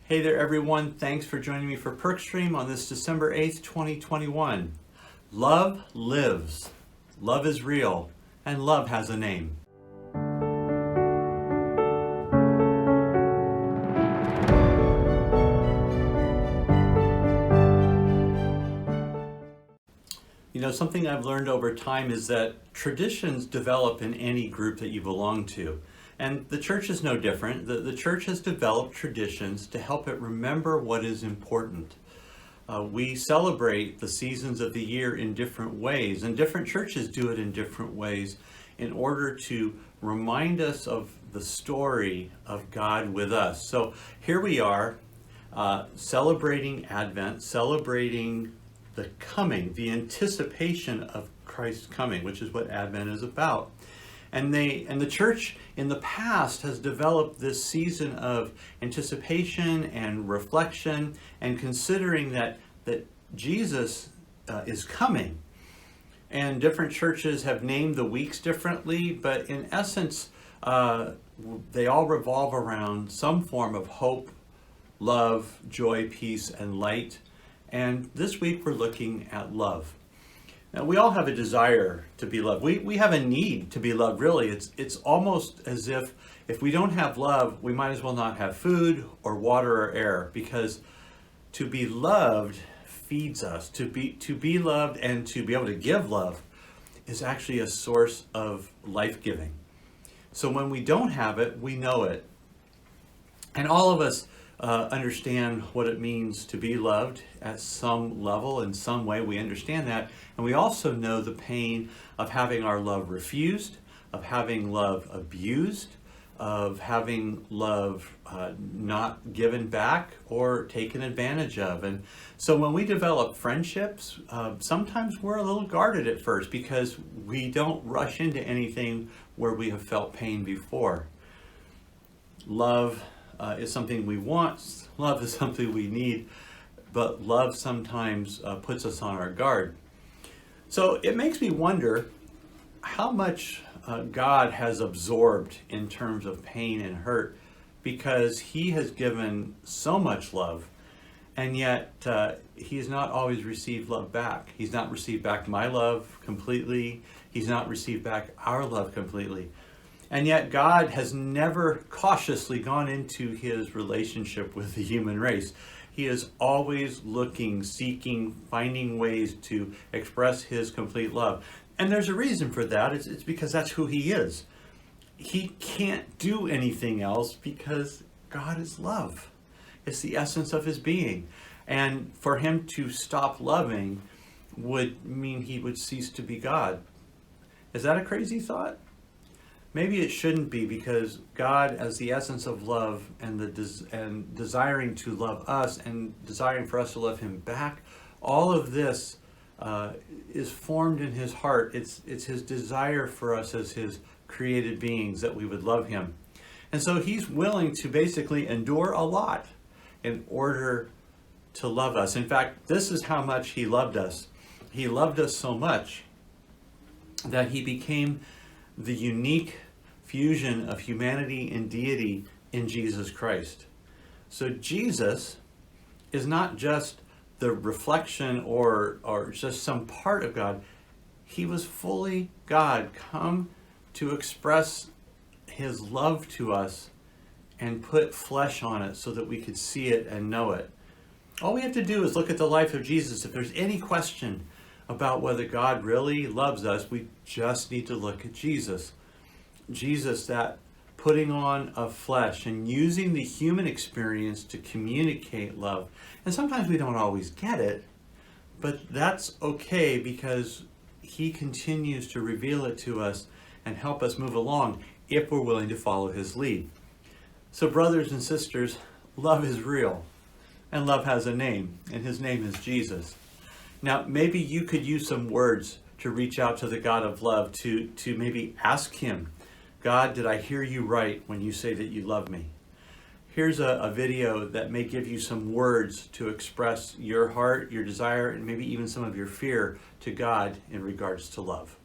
Hey there everyone, thanks for joining me for PerkStream on this December 8th, 2021. Love lives, love is real, and love has a name. You know, something I've learned over time is that traditions develop in any group that you belong to. And the church is no different. The church has developed traditions to help it remember what is important. We celebrate the seasons of the year in different ways, and different churches do it in different ways in order to remind us of the story of God with us. So here we are, celebrating Advent, celebrating the coming, the anticipation of Christ's coming, which is what Advent is about. And the church in the past has developed this season of anticipation and reflection and considering that Jesus is coming. And different churches have named the weeks differently, but in essence, they all revolve around some form of hope, love, joy, peace, and light. And this week we're looking at love. Now, we all have a desire to be loved. We have a need to be loved, really. It's almost as if we don't have love, we might as well not have food or water or air, because to be loved feeds us. To be loved and to be able to give love is actually a source of life-giving. So when we don't have it, we know it. And all of us understand what it means to be loved at some level. In some way we understand that, and we also know the pain of having our love refused, of having love abused, of having love not given back or taken advantage of. And so when we develop friendships, sometimes we're a little guarded at first because we don't rush into anything where we have felt pain before. Love is something we want, love is something we need, but love sometimes puts us on our guard. So it makes me wonder how much God has absorbed in terms of pain and hurt, because he has given so much love, and yet he has not always received love back. He's not received back my love completely. He's not received back our love completely. And yet God has never cautiously gone into his relationship with the human race. He is always looking, seeking, finding ways to express his complete love. And there's a reason for that. It's because that's who he is. He can't do anything else because God is love. It's the essence of his being. And for him to stop loving would mean he would cease to be God. Is that a crazy thought? Maybe it shouldn't be, because God, as the essence of love and desiring to love us and desiring for us to love him back, all of this is formed in his heart. It's his desire for us as his created beings that we would love him. And so he's willing to basically endure a lot in order to love us. In fact, this is how much he loved us. He loved us so much that he became the unique fusion of humanity and deity in Jesus Christ. So Jesus is not just the reflection or just some part of God. He was fully God, come to express his love to us and put flesh on it so that we could see it and know it. All we have to do is look at the life of Jesus. If there's any question about whether God really loves us, we just need to look at Jesus. Jesus, that putting on of flesh and using the human experience to communicate love. And sometimes we don't always get it, but that's okay, because he continues to reveal it to us and help us move along if we're willing to follow his lead. So brothers and sisters, love is real, and love has a name, and his name is Jesus. Now, maybe you could use some words to reach out to the God of love, to maybe ask him, God, did I hear you right when you say that you love me? Here's a video that may give you some words to express your heart, your desire, and maybe even some of your fear to God in regards to love.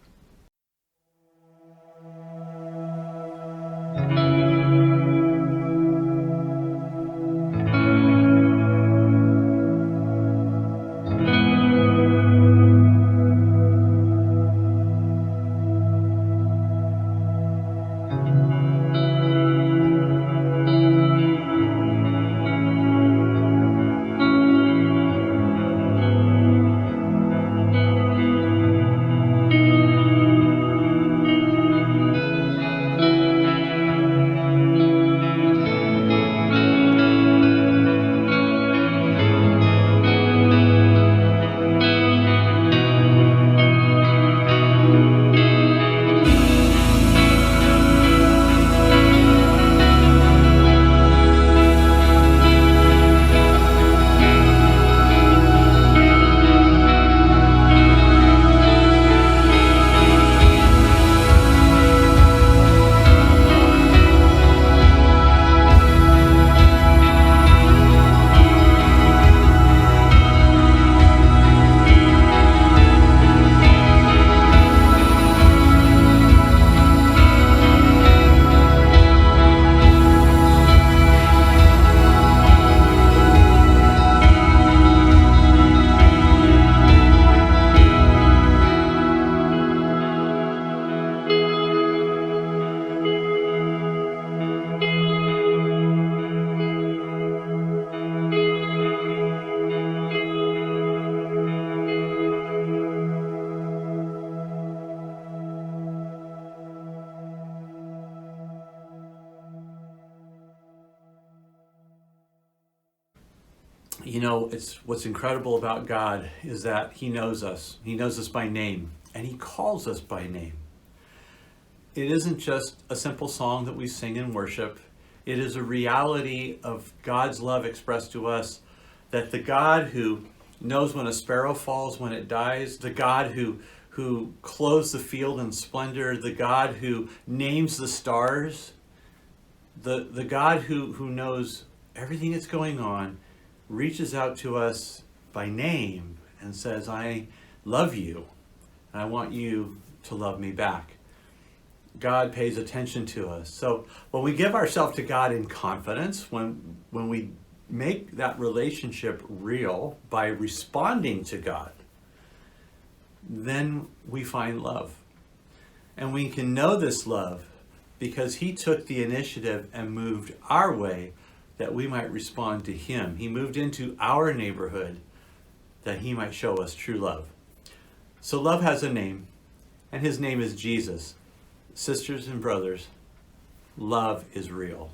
You know, it's what's incredible about God is that he knows us. He knows us by name, and he calls us by name. It isn't just a simple song that we sing in worship. It is a reality of God's love expressed to us, that the God who knows when a sparrow falls, when it dies, the God who clothes the field in splendor, the God who names the stars, the God who knows everything that's going on, reaches out to us by name and says, I love you, and I want you to love me back. God pays attention to us. So when we give ourselves to God in confidence, when we make that relationship real by responding to God, then we find love. And we can know this love because he took the initiative and moved our way that we might respond to him. He moved into our neighborhood that he might show us true love. So love has a name, and his name is Jesus. Sisters and brothers, love is real.